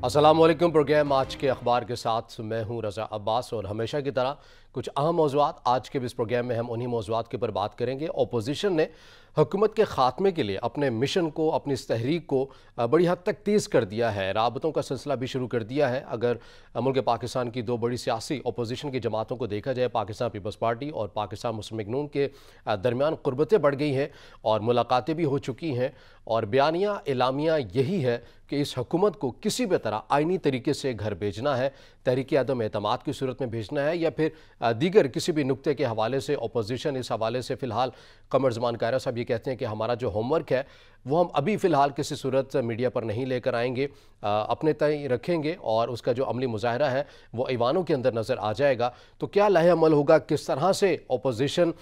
अस्सलामुअलैकुम। प्रोग्राम आज के अखबार के साथ मैं हूं रज़ा अब्बास और हमेशा की तरह कुछ अहम मौज़ूआत आज के इस प्रोग्राम में हम उन्हीं मौज़ूआत के ऊपर बात करेंगे। अपोजिशन ने हुकूमत के ख़ात्मे के लिए अपने मिशन को, अपनी इस तहरीक को बड़ी हद तक तेज़ कर दिया है। राबतों का सिलसिला भी शुरू कर दिया है। अगर मुल्क पाकिस्तान की दो बड़ी सियासी अपोजिशन की जमातों को देखा जाए, पाकिस्तान पीपल्स पार्टी और पाकिस्तान मुस्लिम लीग नून के दरमियान क़ुर्बतें बढ़ गई हैं और मुलाकातें भी हो चुकी हैं और बयानिया एलामिया यही है कि इस हुकूमत को किसी भी तरह आइनी तरीके से घर भेजना है, तहरीक अदम एतमाद की सूरत में भेजना है या फिर दीगर किसी भी नुक्ते के हवाले से। अपोजिशन इस हवाले से फ़िलहाल कमर ज़मान कायरा साहब ये कहते हैं कि हमारा जो होमवर्क है वो हम अभी फ़िलहाल किसी सूरत मीडिया पर नहीं लेकर आएंगे, अपने तय रखेंगे और उसका जो अमली मुजाहरा है वो ऐवानों के अंदर नज़र आ जाएगा। तो क्या लहे अमल होगा, किस तरह से अपोजिशन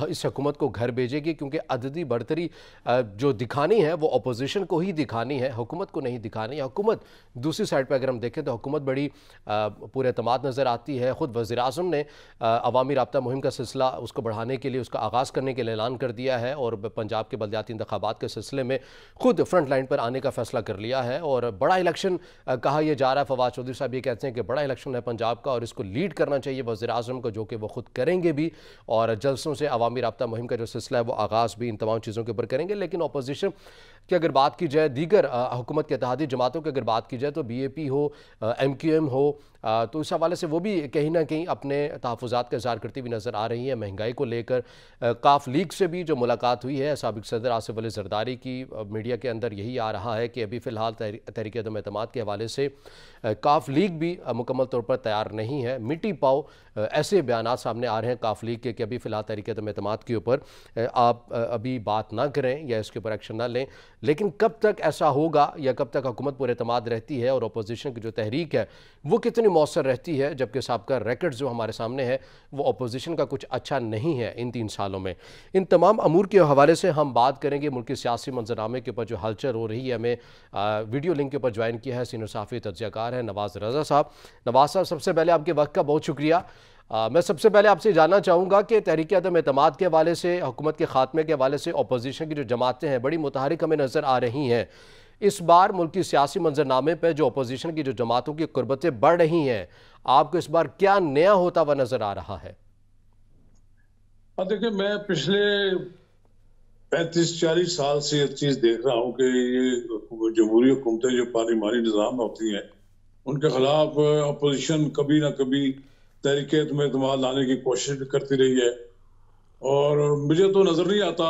इस हुकूमत को घर भेजेगी, क्योंकि अददी बढ़तरी जो दिखानी है वो अपोजिशन को ही दिखानी है, हुकूमत को नहीं दिखानी है। हुकूमत दूसरी साइड पर अगर हम देखें तो हुकूमत बड़ी पूरे एतमाद नज़र आती है। ख़ुद वज़ीर-ए-आज़म ने अवामी राब्ता मुहिम का सिलसिला उसको बढ़ाने के लिए, उसका आगाज़ करने के लिए ऐलान कर दिया है और पंजाब के बल्दियाती इंतखाबात के सिलसिले में खुद फ्रंट लाइन पर आने का फैसला कर लिया है और बड़ा इलेक्शन कहा यह जा रहा है। फवाद चौधरी साहब ये कहते हैं कि बड़ा इलेक्शन है पंजाब का और इसको लीड करना चाहिए वज़ीर-ए-आज़म को, जो कि वो खुद करेंगे भी और जलसों से अवामी राब्ता मुहिम का जो सिलसिला है वो आगाज़ भी इन तमाम चीज़ों के ऊपर करेंगे। लेकिन अपोजिशन की अगर बात की जाए, दीगर हुकूमत के इत्तेहादी जमातों की अगर बात की जाए तो BAP हो, MQM हो, तो इस हवाले से वो भी कहीं ना कहीं अपने तहफ़्फ़ुज़ात का इज़हार करती हुई नज़र आ रही है। महंगाई को लेकर काफ लीग से भी जो मुलाकात हुई है साबिक़ सदर आसिफ अली ज़रदारी की, मीडिया के अंदर यही आ रहा है कि अभी फ़िलहाल तहरीक अदम एतमाद के हवाले से काफ लीग भी मुकम्मल तौर पर तैयार नहीं है। मिट्टी पाओ ऐसे बयानात सामने आ रहे हैं काफ लीग के कि अभी फ़िलहाल तहरीक अदम एतमाद के ऊपर आप अभी बात ना करें या इसके ऊपर एक्शन ना लें। लेकिन कब तक ऐसा होगा या कब तक हुकूमत पर एतमाद रहती है और अपोजिशन की जो तहरीक है वो कितनी मौसर रहती है, जबकि साबका रिकॉर्ड जो हमारे सामने है वो अपोजिशन का कुछ अच्छा नहीं है इन 3 सालों में। इन तमाम अमूर के हवाले से हम बात करेंगे। मुल्क की सियासी मंजरनामे के ऊपर जो हलचल हो रही है, हमें वीडियो लिंक के ऊपर ज्वाइन किया है सीनियर सहाफ़ी तज्ज़ियाकार है नवाज़ रज़ा साहब। नवाज़ साहब, सबसे पहले आपके वक्त का बहुत शुक्रिया। मैं सबसे पहले आपसे जानना चाहूँगा कि तहरीक अदम एतमाद के हवाले से, हुकूमत के ख़ात्मे के हवाले से अपोजिशन की जो जमातें हैं बड़ी मुतहरिक हमें नज़र आ रही हैं। इस बार मुल्क की सियासी मंजरनामे पर जो अपोजिशन की जो जमातों की कुर्बतें बढ़ रही हैं, आपको इस बार क्या नया होता हुआ नज़र आ रहा है? देखिए, मैं पिछले 35-40 साल से ये चीज देख रहा हूँ कि ये जमहूरी हुकूमतें जो पार्लिमानी निज़ाम में होती हैं उनके खिलाफ अपोजिशन कभी ना कभी तहरीक एतमाद लाने की कोशिश भी करती रही है और मुझे तो नजर नहीं आता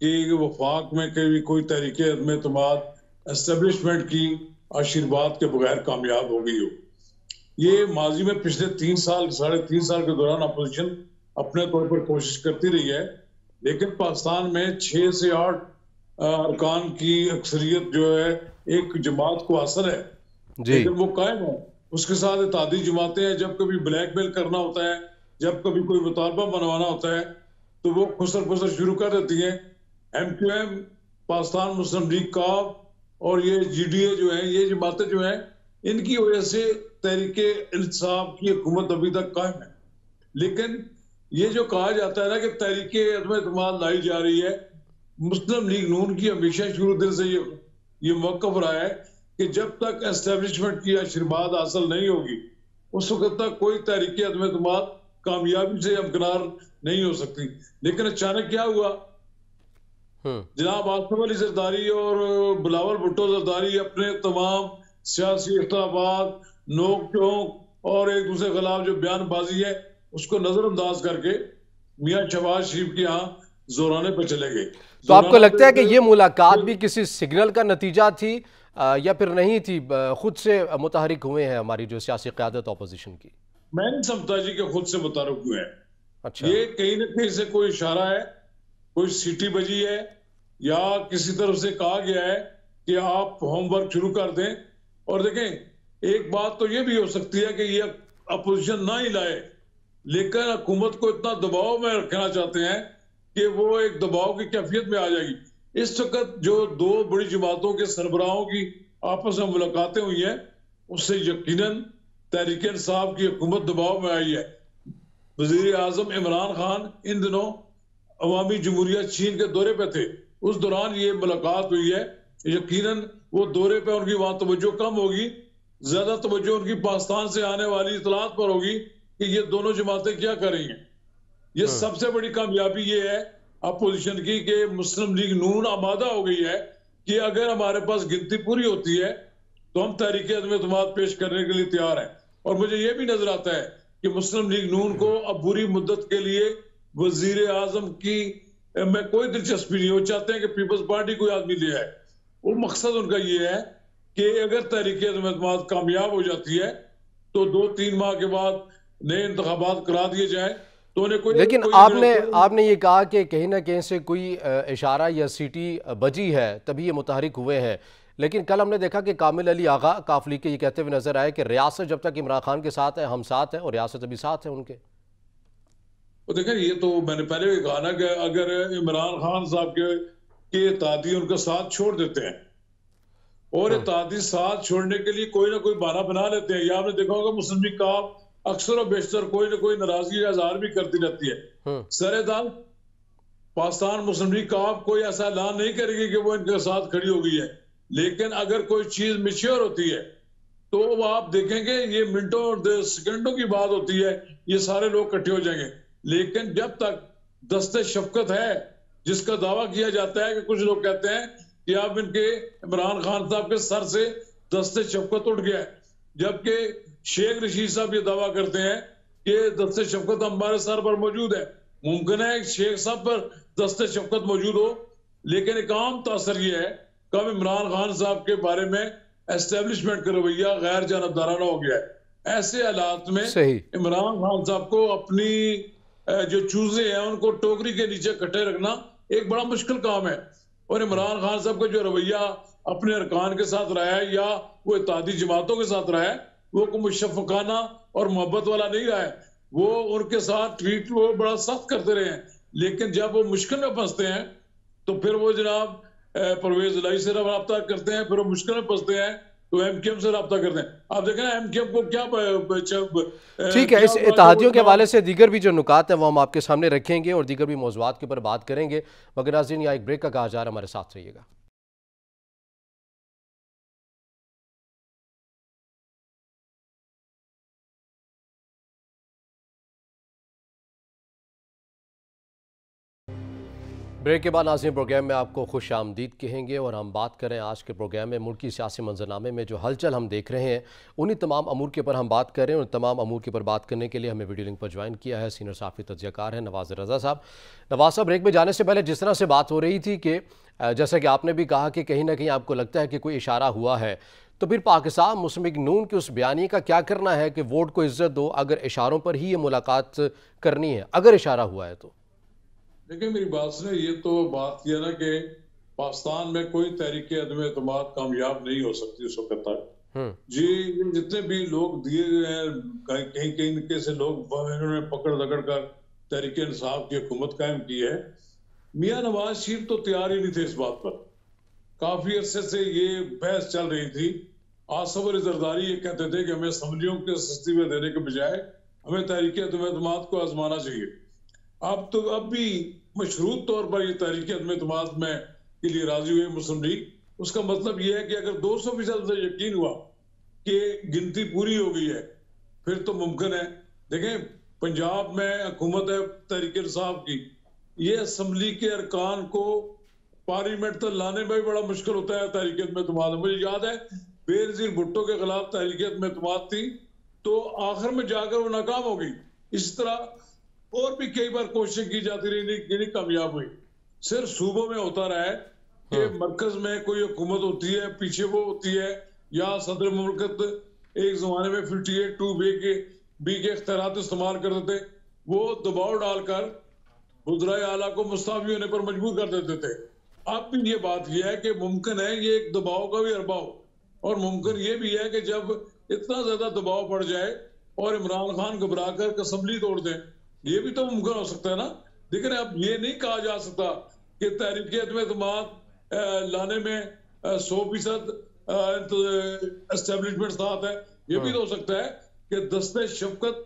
कि वफाक में कभी कोई तहरीक एतमाद एस्टेब्लिशमेंट की आशीर्वाद के बगैर कामयाब हो गई हो। ये माजी में पिछले 3 साल, 3.5 साल के दौरान अपोजिशन अपने तौर पर कोशिश करती रही है, लेकिन पाकिस्तान में 6 से 8 अरकान की अक्सरियत जो है एक जमात को हासिल है, लेकिन वो कायम है। उसके साथ इत्तेहादी जमातें हैं, जब कभी ब्लैकमेल करना होता है, जब कभी कोई मुतालबा बनवाना होता है तो वो खुसर खुसर शुरू कर देती है। MQM, पाकिस्तान मुस्लिम लीग काफ और ये GDA जो है, ये जमातें जो है, इनकी वजह से तहरीक इंसाफ की हुकूमत अभी तक कायम है। लेकिन ये जो कहा जाता है ना कि तहरीक अदम एतमाद लाई जा रही है, मुस्लिम लीग नून की हमेशा शुरू दिन से ये मौक़िफ़ रहा है कि जब तक एस्टेब्लिशमेंट की आशीर्वाद हासिल नहीं होगी उस वक्त तक कोई तहरीक अदम एतमाद कामयाबी से हमकिनार नहीं हो सकती। लेकिन अचानक क्या हुआ, जनाब आसिफ अली जरदारी और बिलावल भुट्टो जरदारी अपने तमाम सियासी इख्तिलाफात, नोक चोंक और एक दूसरे के खिलाफ जो बयानबाजी है उसको नजरअंदाज करके मियां शहबाज शरीफ के यहाँ जोराने पर चले गए। तो आपको लगता है कि ये मुलाकात भी किसी सिग्नल का नतीजा थी या फिर नहीं थी, खुद से मुतहरिक हुए हैं हमारी जो सियासी क़यादत अपोजिशन की? मैं नहीं समझता जी कि खुद से मुतहरिक हुए हैं। अच्छा, ये कहीं ना कहीं से कोई इशारा है, कोई सीटी बजी है या किसी तरफ से कहा गया है कि आप होमवर्क शुरू कर दें। और देखें, एक बात तो ये भी हो सकती है कि ये अपोजिशन ना ही लाए, लेकिन हुकूमत को इतना दबाव में रखना चाहते हैं कि वो एक दबाव की कैफियत में आ जाएगी। इस वक्त जो 2 बड़ी जमातों के सरबराहों की आपस में मुलाकातें हुई हैं, उससे यकीनन तहरीक इंसाफ की हुकूमत दबाव में आई है। वज़ीर-ए-आज़म इमरान खान इन दिनों अवामी जमहूरियत चीन के दौरे पे थे, उस दौरान ये मुलाकात हुई है। यकीनन वो दौरे पे उनकी वहां तवज्जो कम होगी, ज्यादा तवज्जो उनकी पाकिस्तान से आने वाली इतलात पर होगी कि ये दोनों जमातें क्या कर रही हैं। ये सबसे बड़ी कामयाबी ये है अपोजिशन की कि मुस्लिम लीग नून आमादा हो गई है कि अगर हमारे पास गिनती पूरी होती है तो हम तहरीक अदम एतमाद पेश करने के लिए तैयार हैं। और मुझे ये भी नजर आता है कि मुस्लिम लीग नून को अब बुरी मुद्दत के लिए वजीर आजम की में कोई दिलचस्पी नहीं। वो चाहते हैं कि पीपल्स पार्टी कोई आदमी ले आए। वो मकसद उनका ये है कि अगर तहरीक अदम एतमाद कामयाब हो जाती है तो 2-3 माह के बाद नए इंतखाबात करा दिए जाए तो उन्हें कोई। लेकिन आपने ये कहा कि कहीं ना कहीं से कोई इशारा या सीटी बजी है तभी ये मुतहरिक हुए हैं, लेकिन कल हमने देखा कि कामिल अली आगा काफली के ये कहते हुए नजर आए कि रियासत जब तक इमरान खान के साथ है हम साथ हैं और रियासत अभी साथ है उनके। तो देखें, ये तो मैंने पहले भी कहा ना कि अगर इमरान खान साहब के इत्तेहादी उनका साथ छोड़ देते हैं और इत्तेहादी साथ छोड़ने के लिए कोई ना कोई बहाना बना लेते हैं, या आपने देखा होगा मुस्लिम लीग का अक्सर और बेशतर कोई ना कोई नाराजगी का इजहार भी करती रहती है। सरेदार पाकिस्तान मुस्लिम लीग का कोई ऐसा ऐलान नहीं करेगी कि वो इनके साथ खड़ी हो गई है, लेकिन अगर कोई चीज मिच्योर होती है तो आप देखेंगे ये मिनटों और सेकंडों की बात होती है, ये सारे लोग इकट्ठे हो जाएंगे। लेकिन जब तक दस्ते शफकत है, जिसका दावा किया जाता है कि कुछ लोग कहते हैं कि अब इनके इमरान खान साहब के सर से दस्ते शफकत उठ गया है, जबकि शेख रशीद साहब ये दावा करते हैं कि दस्ते शफकत हमारे सर पर मौजूद है। मुमकिन है शेख साहब पर दस्ते शफकत मौजूद हो, लेकिन एक आम तासर ये है कब इमरान खान साहब के बारे में एस्टेब्लिशमेंट का रवैया गैर जानबदाराना हो गया है। ऐसे हालात में इमरान खान साहब को अपनी जो चूजे हैं उनको टोकरी के नीचे इकट्ठे रखना एक बड़ा मुश्किल काम है। और इमरान खान साहब का जो रवैया अपने अरकान के साथ रहा है या वो इत्तेहादी जमातों के साथ रहा है वो कोई मुशफ़क़ाना और मोहब्बत वाला नहीं रहा है। वो उनके साथ ट्रीट वो बड़ा सख्त करते रहे हैं, लेकिन जब वो मुश्किल में फंसते हैं तो फिर वो जनाब परवेज इलाही से रब्ता करते हैं, फिर वो मुश्किल में फंसते हैं तो एमकेएम से रब्ता करते हैं। आप देखें ना एमकेएम को क्या ठीक है। इस इत्तेहादियों के हवाले से दीगर भी जो नुकात हैं वो हम आपके सामने रखेंगे और दीगर भी मौज़ूआत के ऊपर बात करेंगे, मगर नाज़रीन यहाँ एक ब्रेक का कहा जा रहा है, हमारे साथ रहिएगा। ब्रेक के बाद नाज़रीन प्रोग्राम में आपको खुश आमदीद कहेंगे और हम बात करें आज के प्रोग्राम में मुल्की सियासी मंजरनामे में जो हलचल हम देख रहे हैं उन्हीं तमाम अमूर के ऊपर हम बात करें। और तमाम अमूर के ऊपर बात करने के लिए हमें वीडियो लिंक पर ज्वाइन किया है सीनियर साफ़ी तज्ज़ियाकार हैं नवाज़ रज़ा साहब। नवाज़ साहब, ब्रेक में जाने से पहले जिस तरह से बात हो रही थी कि जैसा कि आपने भी कहा कि कहीं ना कहीं आपको लगता है कि कोई इशारा हुआ है, तो फिर पाकिस्तान मुस्लिम लीग नून के उस बयानी का क्या करना है कि वोट को इज्जत दो, अगर इशारों पर ही ये मुलाकात करनी है, अगर इशारा हुआ है तो? देखिए, मेरी बात सुने, ये तो बात किया ना कि पाकिस्तान में कोई तहरीक अदम एतमाद कामयाब नहीं हो सकती उस वक्त तक। जी, जितने भी लोग दिए गए हैं कहीं कहीं से लोग इन्होंने पकड़ दकड़ कर तहरीक इंसाफ की हुकूमत कायम की है। मियां नवाज शरीफ तो तैयार ही नहीं थे इस बात पर। काफी अरसे से ये बहस चल रही थी। आसिफ अली जरदारी ये कहते थे कि हमें असम्बलियों के सस्ती में देने के बजाय हमें तहरीक अदम एतमाद को आजमाना चाहिए। अब भी मशरूत तौर पर ये तहरीक अदम एतमाद में के लिए राजी हुई मुस्लिम लीग। उसका मतलब ये है कि अगर 200% से यकीन हुआ कि गिनती पूरी हो गई है फिर तो मुमकिन है। देखें, पंजाब में हुकूमत है तहरीक इंसाफ की, ये असम्बली के अरकान को पार्लियामेंट तक लाने में भी बड़ा मुश्किल होता है तहरीक अदम एतमाद। मुझे याद है बेनजीर भुट्टो के खिलाफ तहरीक अदम एतमाद थी तो आखिर में जाकर वो नाकाम हो गई। इस तरह और भी कई बार कोशिश की जाती रही, नहीं कामयाब हुई। सिर्फ सूबों में होता रहा है कि मरकज में कोई हुकूमत होती है, पीछे वो होती है, या सदर मुमलकत एक जमाने में 58(2) के इख्तियारात इस्तेमाल कर देते, वो दबाव डालकर वज़राए आला को मुस्ताफी होने पर मजबूर कर देते थे। अब भी ये बात यह है कि मुमकिन है ये एक दबाव का भी अरबा हो, और मुमकिन ये भी है कि जब इतना ज्यादा दबाव पड़ जाए और इमरान खान घबरा कर असम्बली तोड़ दें, ये भी तो मुमकिन हो सकता है ना। लेकिन अब ये नहीं कहा जा सकता कि तहरीक अदम एतमाद लाने में 100% एस्टेब्लिशमेंट साथ है। ये भी तो हो सकता है कि दस्ते शफकत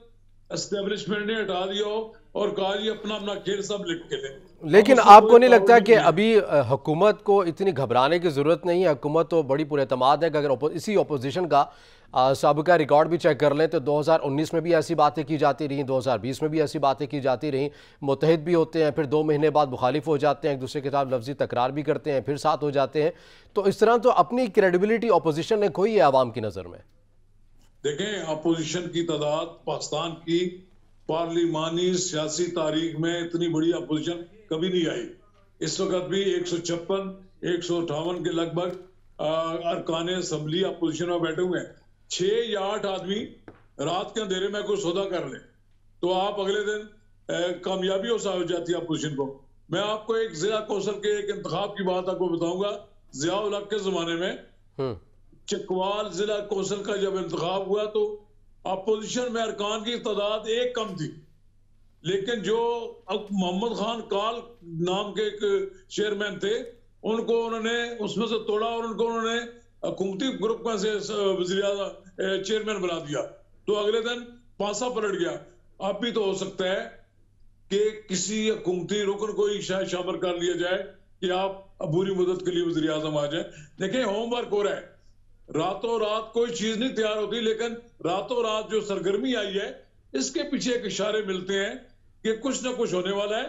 एस्टेब्लिशमेंट ने हटा दिया हो, और कहा जी अपना अपना खेल सब लिख के लें। लेकिन आपको नहीं लगता कि अभी हुकूमत को इतनी घबराने की ज़रूरत नहीं है? हुकूमत तो बड़ी पुरएतमाद है कि अगर इसी अपोजिशन का साबिका रिकॉर्ड भी चेक कर लें तो 2019 में भी ऐसी बातें की जाती रहीं, 2020 में भी ऐसी बातें की जाती रहीं, मुत्तहिद भी होते हैं, फिर 2 महीने बाद मुखालिफ हो जाते हैं, एक दूसरे के साथ लफ्जी तकरार भी करते हैं, फिर साथ हो जाते हैं। तो इस तरह तो अपनी क्रेडिबिलिटी अपोजिशन ने खोई है आवाम की नज़र में। देखें, अपोजिशन की तादाद पाकिस्तान की पार्लिमानी सियासी तारीख में इतनी बड़ी अपोजिशन कभी नहीं आई। इस वक्त भी 156-158 के लगभग अरकान असम्बली अपोजिशन में बैठे हुए हैं। 6 या 8 आदमी रात के अंधेरे में कोई सौदा कर ले तो आप अगले दिन कामयाबी हो जाती है अपोजिशन को। मैं आपको एक जिला कौंसल के एक इंतखाब की बात आपको बताऊंगा। जियाउल हक के जमाने में चकवाल जिला कौंसल का जब इंतखाब हुआ तो अपोजिशन में अरकान की तादाद 1 कम थी, लेकिन जो मोहम्मद खान काल नाम के एक चेयरमैन थे उनको उन्होंने उसमें से तोड़ा और उनको उन्होंने हुकूमती ग्रुप में से चेयरमैन बना दिया। तो अगले दिन पासा पलट गया। अब भी तो हो सकता है कि किसी हुकूमती रुकन को ही शायद शामिल कर लिया जाए कि आप बुरी मदद के लिए वज़ीर आज़म आ जाए। देखिए, होमवर्क हो रहा है, रातों रात कोई चीज नहीं तैयार होती, लेकिन रातों रात जो सरगर्मी आई है इसके पीछे एक इशारे मिलते हैं कि कुछ ना कुछ होने वाला है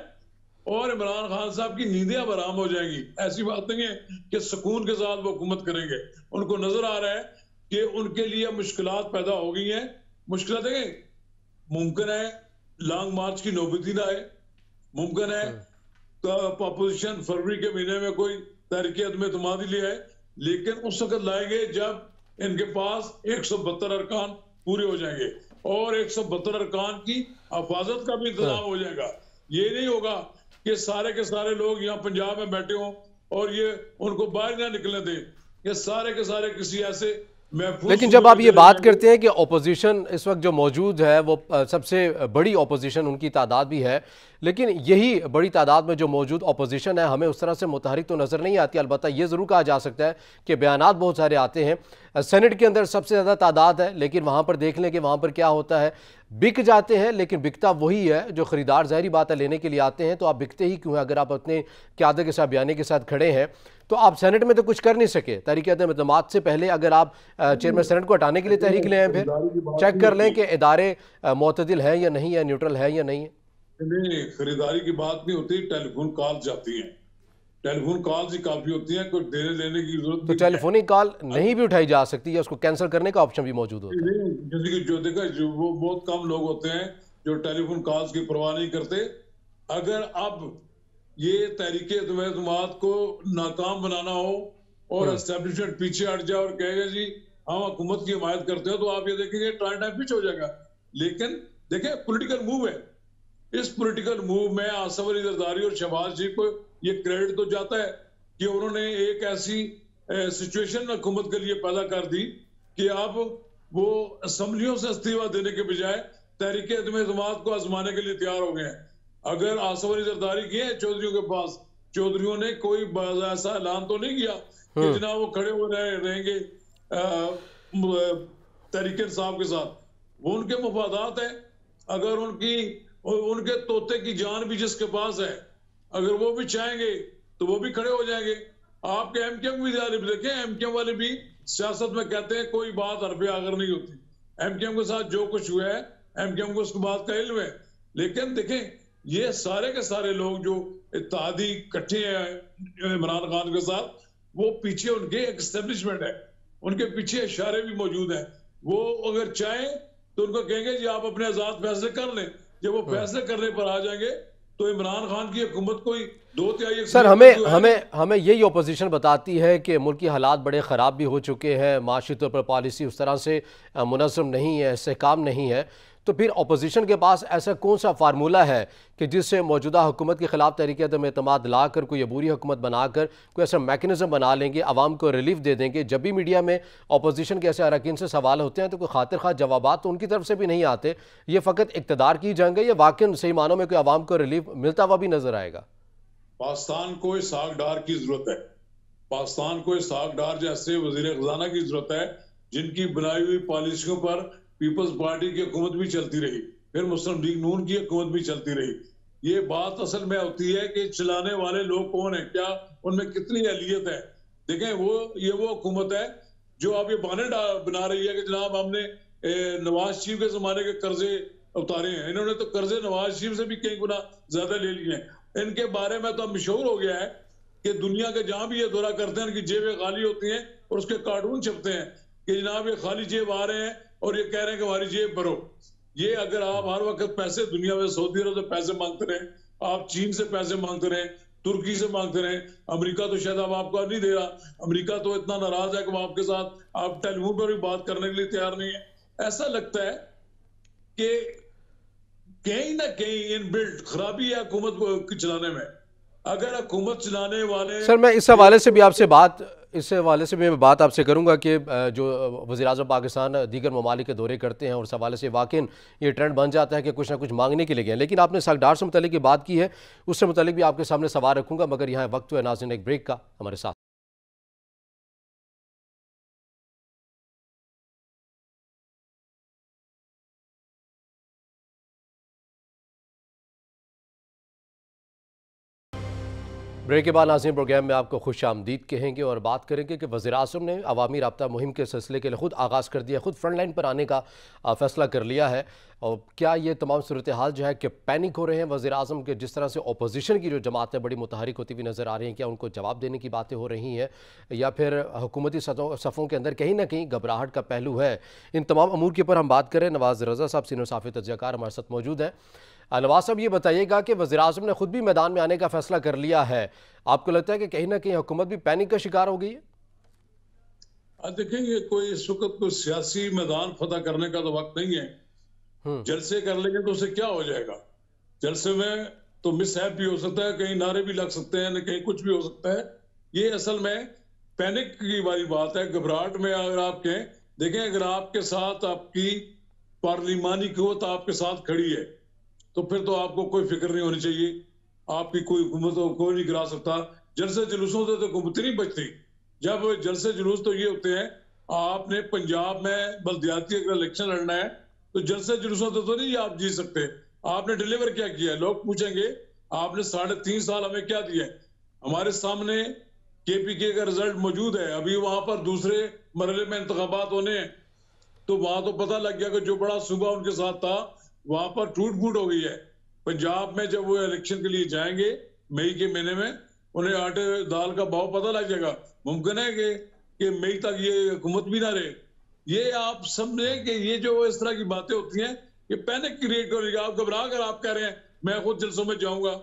और इमरान खान साहब की नींदें अब आराम हो जाएंगी। ऐसी बात नहीं है कि सुकून के साथ वो हुकूमत करेंगे। उनको नजर आ रहा है कि उनके लिए मुश्किलात पैदा हो गई हैं। मुश्किल देखें, मुमकिन है लॉन्ग मार्च की नौबत ही ना आए, मुमकिन है अपोजिशन फरवरी के महीने में कोई तहरीक एतमाद ले आए, लेकिन उस वक्त लाएंगे जब इनके पास 172 अरकान पूरे हो जाएंगे और 172 अरकान की हिफाजत का भी इंतजाम हो जाएगा। ये नहीं होगा कि सारे के सारे लोग यहाँ पंजाब में बैठे हों और ये उनको बाहर ना निकलने दें। ये सारे के सारे किसी ऐसे महफूज। लेकिन जब आप ये बात करते हैं कि ओपोजिशन इस वक्त जो मौजूद है वो सबसे बड़ी ओपोजिशन उनकी तादाद भी है, लेकिन यही बड़ी तादाद में जो मौजूद ओपोजिशन है हमें उस तरह से मुतहरिक तो नज़र नहीं आती। अलबत्ता ये ज़रूर कहा जा सकता है कि बयानात बहुत सारे आते हैं। सेनेट के अंदर सबसे ज़्यादा तादाद है, लेकिन वहाँ पर देख लें कि वहाँ पर क्या होता है, बिक जाते हैं, लेकिन बिकता वही है जो ख़रीदार ज़ाहिरी बात है लेने के लिए आते हैं। तो आप बिकते ही क्यों हैं? अगर आप अपने क़यादत के साथ बयानी के साथ खड़े हैं तो आप सेनेट में तो कुछ कर नहीं सके। तहरीक एतमाद से पहले अगर आप चेयरमैन सेनेट को हटाने के लिए तहरीक ले आए, फिर चेक कर लें कि इदारे मोतदिल हैं या नहीं है, न्यूट्रल है या नहीं है। नहीं, खरीदारी की बात नहीं होती, टेलीफोन कॉल जाती हैं, टेलीफोन कॉल ही काफी होती है, कोई देने लेने की जरूरत तो टेलीफोनिक कॉल नहीं भी उठाई जा सकती है, उसको कैंसिल करने का ऑप्शन भी मौजूद होता है। जो देखा जो वो बहुत कम लोग होते हैं जो टेलीफोन कॉल्स की परवाह नहीं करते। अगर अब ये तहरीक एतमाद को नाकाम बनाना हो और एस्टेब्लिशमेंट पीछे हट जाए और कहेगा जी हम हुकूमत की हिमायत करते हो, तो आप ये देखेंगे टाइम पीछे हो जाएगा। लेकिन देखें, पॉलिटिकल मूव है, इस पॉलिटिकल मूव में आसिफ अली जरदारी और शहबाज शरीफ को ये क्रेडिट तो जाता है कि उन्होंने एक ऐसी सिचुएशन हुकूमत के लिए पैदा कर दी कि अब वो असम्बलियों से इस्तीफा देने के बजाय तहरीक एतमाद को आजमाने के लिए तैयार हो गए हैं। अगर आसिफ अली जरदारी गए चौधरियों के पास, चौधरियों ने कोई ऐसा ऐलान तो नहीं किया कि जनाब वो खड़े हो रहेंगे तहरीक इंसाफ के साथ। वो उनके मुफादात है। अगर उनके तोते की जान भी जिसके पास है, अगर वो भी चाहेंगे तो वो भी खड़े हो जाएंगे। आपके एमकेएम भी देखें, एमकेएम वाले भी सियासत में कहते हैं कोई बात हरफे आगर नहीं होती। एमकेएम के साथ जो कुछ हुआ है एमकेएम को उसकी बात का इल्म है। लेकिन देखें, ये सारे के सारे लोग जो इत्तेहादी इकट्ठे हैं इमरान खान के साथ, वो पीछे उनके एक एस्टेब्लिशमेंट है, उनके पीछे इशारे भी मौजूद हैं। वो अगर चाहें तो उनको कहेंगे जी आप अपने आजाद फैसले कर लें। जब वो फैसले करने पर आ जाएंगे तो इमरान खान की हुकूमत कोई 2/3। सर, हमें यही ओपोजिशन बताती है कि मुल्क की हालात बड़े ख़राब भी हो चुके हैं, माशी तौर पर पॉलिसी उस तरह से मुनज़्ज़म नहीं है, इस्तेहकाम नहीं है। तो फिर अपोजिशन के पास ऐसा कौन सा फार्मूला है कि जिससे मौजूदा हुकूमत के खिलाफ तहरीक एतमाद ला कर कोई अबूरी हुकूमत बनाकर कोई ऐसा मैकेनिज्म बना लेंगे, आवाम को रिलीफ दे देंगे। जब भी मीडिया में अपोजिशन के ऐसे अरकान से सवाल होते हैं तो कोई खातिर खा जवाबात तो उनकी तरफ से भी नहीं आते। ये फ़कत इक़्तिदार की जंग है या वाकई सही मानों में कोई आवाम को रिलीफ मिलता हुआ भी नजर आएगा? पाकिस्तान को सागडार की जरूरत है। पाकिस्तान को सागडार जैसे वजीर खजाना की जरूरत है जिनकी बनाई हुई पॉलिसियों पर पीपल्स पार्टी की हुकूमत भी चलती रही। फिर मुस्लिम लीग नून की हुकूमत भी चलती रही। ये बात असल में होती है कि चलाने वाले लोग कौन है, क्या उनमें कितनी अहलियत है। देखें ये वो हुकूमत है जो अब ये बहाने बना रही है कि जनाब हमने नवाज शरीफ के जमाने के कर्जे उतारे हैं। इन्होंने तो कर्जे नवाज शरीफ से भी कई गुना ज्यादा ले लिए हैं। इनके बारे में तो मशहूर हो गया है कि दुनिया के जहां भी ये दौरा करते हैं, इनकी जेबें खाली होती हैं और उसके कार्टून छपते हैं कि जनाब ये खाली जेब आ रहे हैं और ये कह रहे हैं कि हमारी जेब भरो। ये अगर आप हर वक्त पैसे दुनिया में सऊदी अरब से पैसे मांगते रहे, आप चीन से पैसे मांगते रहे, तुर्की से मांगते रहे, अमेरिका तो शायद अब आपको नहीं दे रहा, अमेरिका तो इतना नाराज है कि वो आपके साथ आप टेलीफोन पर भी बात करने के लिए तैयार नहीं है। ऐसा लगता है कि कहीं ना कहीं इन बिल्ट खराबी है हुकूमत चलाने में। अगर हुकूमत चलाने वाले सर, मैं इस हवाले से भी आपसे बात आपसे करूंगा कि जो वज़ीर-ए-आज़म पाकिस्तान दीगर ममालिक के दौरे करते हैं और इस हवाले से वाकई ये ट्रेंड बन जाता है कि कुछ ना कुछ मांगने के लिए गए। लेकिन आपने सकदार से मुतल्लिक की बात की है, उससे मुतल्लिक भी आपके सामने सवाल रखूंगा, मगर यहाँ वक्त हुआ नाज़रीन एक ब्रेक का। हमारे साथ ब्रेक के बाद नाज़रीन प्रोग्राम में आपको खुश आमदीद कहेंगे और बात करेंगे कि वज़ीर-ए-आज़म ने अवामी राब्ता मुहिम के सिलसिले के लिए खुद आगाज़ कर दिया, खुद फ्रंट लाइन पर आने का फ़ैसला कर लिया है। और क्या ये तमाम सूरत हाल जो है कि पैनिक हो रहे हैं वज़ीर-ए-आज़म के, जिस तरह से अपोजिशन की जो जमातें बड़ी मुतहरिक होती हुई नज़र आ रही हैं, क्या उनको जवाब देने की बातें हो रही हैं या फिर हुकूमती सफ़ों के अंदर कहीं ना कहीं घबराहट का पहलू है। इन तमाम अमूर के ऊपर हम बात करें। नवाज़ रज़ा साहब सीनियर सहाफ़ी तज्ज़ियाकार हमारे साथ मौजूद हैं। नवाज साहब, ये बताइएगा कि वज़ीर-ए-आज़म ने खुद भी मैदान में आने का फैसला कर लिया है, आपको लगता है कि कहीं ना कहीं हुकूमत भी पैनिक का शिकार हो गई है? देखिए, ये कोई इस वक्त कोई सियासी मैदान फतह करने का तो वक्त नहीं है। जलसे कर लेंगे तो उससे क्या हो जाएगा? जलसे में तो मिसहैप भी हो सकता है, कहीं नारे भी लग सकते हैं, कहीं कुछ भी हो सकता है। ये असल में पैनिक की वाली बात है, घबराहट में अगर आप कहें। देखें, अगर आपके साथ आपकी पार्लिमानी क़ुव्वत आपके साथ खड़ी है तो फिर तो आपको कोई फिक्र नहीं होनी चाहिए। आपकी कोई हुकूमत को कोई नहीं गिरा सकता। जलसे जुलूसों से तो हुकूमत नहीं बचती। जब जलसे जुलूस तो ये होते हैं, आपने पंजाब में बल्दियाती अगर इलेक्शन लड़ना है तो जलसे जुलूसों से तो नहीं आप जीत सकते। आपने डिलीवर क्या किया है? लोग पूछेंगे आपने 3.5 साल हमें क्या दिया है? हमारे सामने KPK का रिजल्ट मौजूद है, अभी वहां पर दूसरे मरहले में इंतखाबात होने हैं, तो वहां तो पता लग गया कि जो बड़ा सूबा उनके साथ था वहां पर टूट फूट हो गई है। पंजाब में जब वो इलेक्शन के लिए जाएंगे मई के महीने में, उन्हें आटे दाल का भाव पता लग जाएगा। मुमकिन है कि मई तक ये हुकूमत भी ना रहे। ये आप समझे कि ये जो इस तरह की बातें होती हैं, ये पैनिक क्रिएट करेगा। आप घबरा कर आप कह रहे हैं मैं खुद जलसों में जाऊंगा,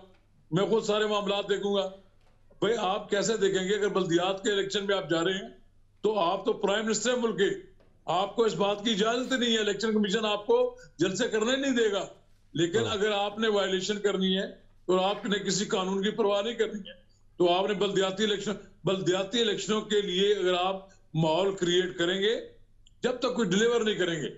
मैं खुद सारे मामला देखूंगा। भाई, आप कैसे देखेंगे? अगर बल्दियात के इलेक्शन में आप जा रहे हैं तो आप तो प्राइम मिनिस्टर है मुल्क के, आपको इस बात की इजाजत नहीं है। इलेक्शन कमीशन आपको जलसे करने नहीं देगा। लेकिन अगर आपने वायलेशन करनी है तो आपने किसी कानून की परवाह नहीं करनी है, तो आपने बल्दियाती इलेक्शनों के लिए अगर आप माहौल क्रिएट करेंगे, जब तक कोई डिलीवर नहीं करेंगे,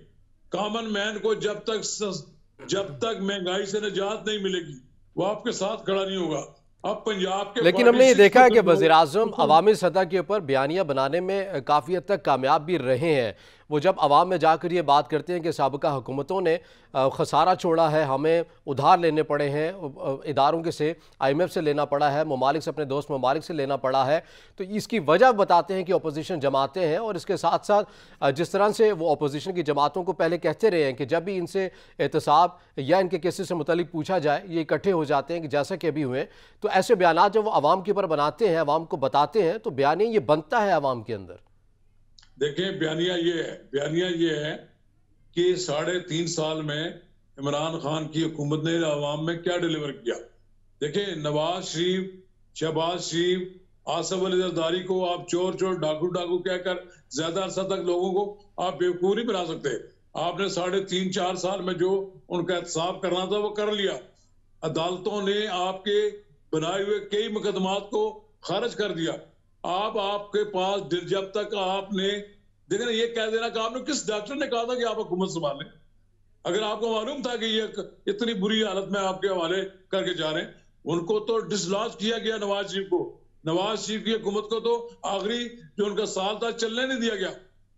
कॉमन मैन को जब तक महंगाई से निजात नहीं मिलेगी वो आपके साथ खड़ा नहीं होगा। अब पंजाब के लेकिन हमने ये देखा है कि वज़ीर-ए-आज़म अवामी सतह के ऊपर बयानियाँ बनाने में काफ़ी हद तक कामयाब भी रहे हैं। वो जब अवाम में जाकर ये बात करते हैं कि साबिक़ा हुकूमतों ने खसारा छोड़ा है, हमें उधार लेने पड़े हैं, इदारों के से IMF से लेना पड़ा है, ममालिक से, अपने दोस्त ममालिक से लेना पड़ा है, तो इसकी वजह बताते हैं कि अपोजिशन जमातें हैं। और इसके साथ साथ जिस तरह से वो अपोजिशन की जमातों को पहले कहते रहे हैं कि जब भी इनसे एहतसाब या इनके केसेस से मुतल्लिक पूछा जाए ये इकट्ठे हो जाते हैं, कि जैसा कि अभी हुए, तो ऐसे बयान जब वो अवाम के ऊपर बनाते हैं, अवाम को बताते हैं, तो बयानिया ये बनता है अवाम के अंदर। देखें, बयानिया ये है कि 3.5 साल में इमरान खान की हुकूमत ने अवाम में क्या डिलीवर किया। देखें, नवाज शरीफ, शहबाज शरीफ, आसिफ अली जरदारी को आप चोर डाकू कहकर ज्यादा अरसा तक लोगों को आप बेवकूफ नहीं बना सकते। आपने 3.5-4 साल में जो उनका एहतसाब करना था वो कर लिया। अदालतों ने आपके बनाए हुए कई मुकदमात को खारिज कर दिया। आपके पास जब तक आपने देखना, ये कह देना कि आपने किस डॉक्टर ने कहा था कि आप हुकूमत संभालें? अगर आपको मालूम था कि ये इतनी बुरी हालत में आपके हवाले करके जा रहे हैं, उनको तो डिसलॉज किया गया। नवाज शरीफ की हुकूमत को तो आखिरी जो उनका साल था चलने नहीं दिया गया,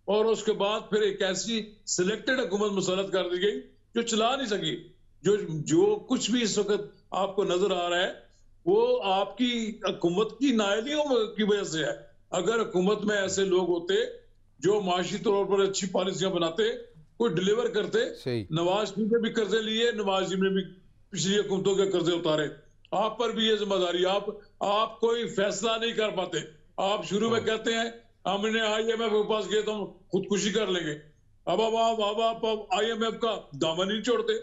और उसके बाद फिर एक ऐसी सिलेक्टेड हुकूमत मुसल्लत कर दी गई जो चला नहीं सकी। जो जो कुछ भी इस वक्त आपको नजर आ रहा है वो आपकी हुकूमत की नाअहलियों की वजह से है। अगर हुकूमत में ऐसे लोग होते जो माशी तौर पर अच्छी पॉलिसियां बनाते, कोई डिलीवर करते, सही। नवाज शरीफ ने भी कर्जे लिए, नवाज शरीफ ने भी पिछली हुकूमतों के कर्जे उतारे। आप पर भी ये जिम्मेदारी, आप कोई फैसला नहीं कर पाते। आप शुरू में कहते हैं हमने IMF के पास गए तो हम खुदकुशी कर लेंगे, अब आप IMF का दामन नहीं छोड़ते।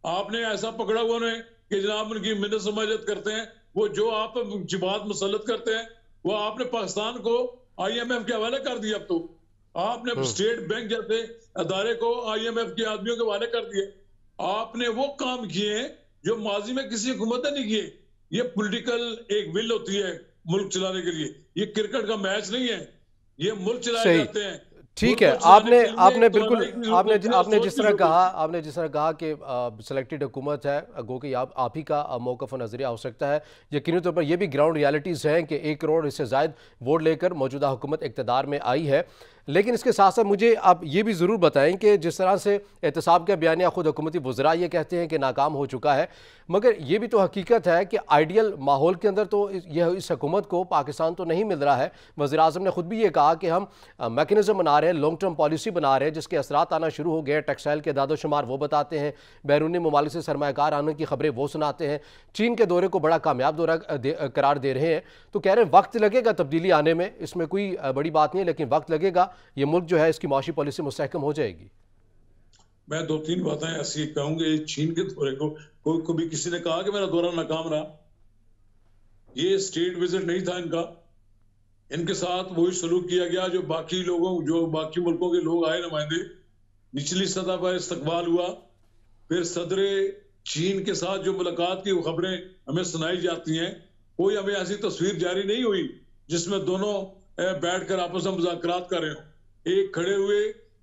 आपने ऐसा पकड़ा हुआ उन्हें कि जनाब उनकी मिन्नत समाजत करते हैं, वो जो आप जबात मुसल्लत करते हैं वो आपने पाकिस्तान को IMF के हवाले कर दिया। अब तो आपने स्टेट बैंक जैसे अदारे को IMF के आदमियों के हवाले कर दिए। आपने वो काम किए जो माजी में किसी हुकूमत ने नहीं किए। ये पॉलिटिकल एक विल होती है मुल्क चलाने के लिए, ये क्रिकेट का मैच नहीं है, ये मुल्क चलाए सही। जाते हैं। ठीक मुल्क है, को चलाने आपने के लिए आपने बिल्कुल तवानाई की जरूरत होती है और आपने सोच जिस की तरह जरूरत कहा, होती है। आपने जिस तरह कहा कि सिलेक्टेड हुकूमत है, गो कि आप ही का मौक़िफ़ और नज़रिया हो सकता है। यकीनी तौर पर ये भी ग्राउंड रियलिटीज़ हैं कि 1 करोड़ इससे ज़ायद वोट लेकर मौजूदा हुकूमत इक़्तिदार में आई है। लेकिन इसके साथ साथ मुझे आप ये भी ज़रूर बताएं कि जिस तरह से एहतसाब का बयानिया खुद हुकूमती वज़रा ये कहते हैं कि नाकाम हो चुका है, मगर ये भी तो हकीकत है कि आइडियल माहौल के अंदर तो इस हुकूमत को पाकिस्तान तो नहीं मिल रहा है। वज़ीर-ए-आज़म ने खुद भी ये कहा कि हम मैकेनिज़्म बना रहे हैं, लॉन्ग टर्म पॉलिसी बना रहे हैं जिसके असरात आना शुरू हो गए। टेक्सटाइल के दादोशुमार वो बताते हैं, बैरूनी ममालिक से सरमायाकार आने की खबरें वो सुनाते हैं, चीन के दौरे को बड़ा कामयाब दौरा करार दे रहे हैं। तो कह रहे हैं वक्त लगेगा तब्दीली आने में, इसमें कोई बड़ी बात नहीं है, लेकिन वक्त लगेगा, ये मुल्क जो है इसकी माशी पॉलिसी मुस्तहकम हो जाएगी। मैं 2-3 बातें ऐसी कहूंगी। चीन के दौरे को कभी किसी ने कहा कि मेरा दौरा नाकाम रहा? ये स्टेट विजिट नहीं था इनका। इनके साथ वही सलूक किया गया जो बाकी मुल्कों के लोग आए नुमाइंदे, निचली सतह पर इस्तकबाल हुआ। फिर सदर चीन के साथ जो मुलाकात की खबरें हमें सुनाई जाती हैं, कोई हमें ऐसी तस्वीर जारी नहीं हुई जिसमें दोनों बैठकर आपस में मुज़ाकरात कर रहे हो। एक खड़े हुए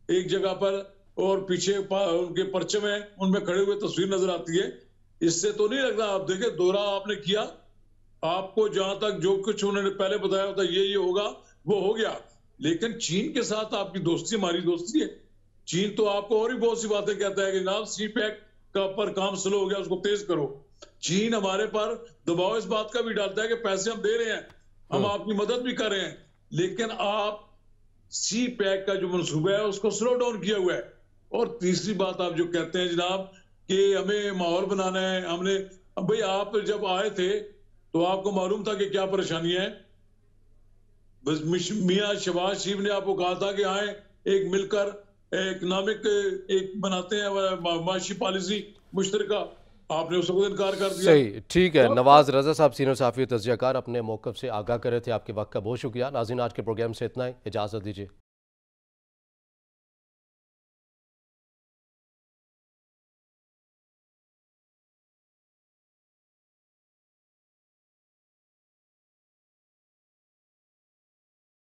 एक जगह पर और पीछे उनके परचम है उनमें खड़े हुए तस्वीर नजर आती है। इससे तो नहीं लगता। आप देखें दौरा आपने किया, आपको जहां तक जो कुछ उन्होंने पहले बताया होता ये होगा वो हो गया, लेकिन चीन के साथ आपकी दोस्ती हमारी दोस्ती है। चीन तो आपको और भी बहुत सी बातें कहता है कि जनाब CPEC का पर काम स्लो हो गया, उसको तेज करो। चीन हमारे पर दबाव इस बात का भी डालता है कि पैसे हम दे रहे हैं, हम आपकी मदद भी कर रहे हैं, लेकिन आप CPEC का जो मनसूबा है उसको स्लो डाउन किया हुआ है। और तीसरी बात आप जो कहते हैं जनाब कि हमें माहौल बनाना है, हमने, अब भाई आप जब आए थे तो आपको मालूम था कि क्या परेशानी है। बस मियां शहबाज शरीफ ने आपको कहा था कि आए एक मिलकर इकोनॉमिक एक बनाते हैं माशी पॉलिसी मुश्तरका, आपने उस वक्त इनकार कर दिया। सही, ठीक है। नवाज रजा साहब सीनियर सहाफ़ी तज्ज़ियाकार अपने मौक़िफ़ से आगाह कर रहे थे। आपके वक्त का बहुत शुक्रिया। नाज़रीन, आज के प्रोग्राम से इतना ही, इजाज़त दीजिए।